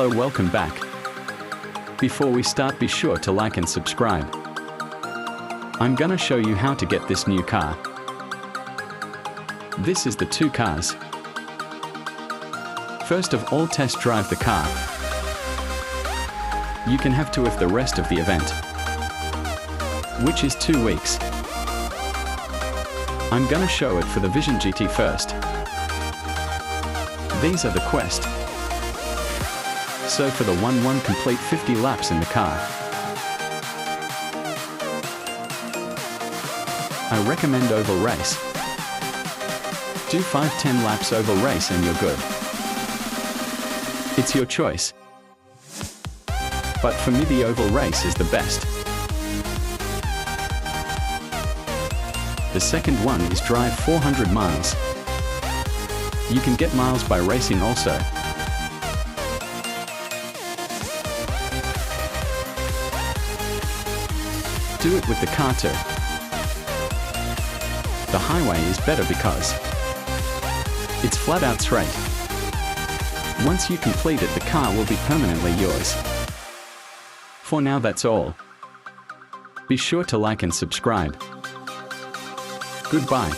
Hello, welcome back. Before we start, be sure to like and subscribe. I'm gonna show you how to get this new car. This is the two cars. First of all, test drive the car. You can have to if the rest of the event, which is 2 weeks. I'm gonna show it for the Vision GT first. These are the quest. So for the 1-1, complete 50 laps in the car. I recommend oval race. Do 5-10 laps oval race and you're good. It's your choice. But for me the oval race is the best. The second one is drive 400 miles. You can get miles by racing also. Do it with the car too. The highway is better because it's flat out straight. Once you complete it, the car will be permanently yours. For now, that's all. Be sure to like and subscribe. Goodbye.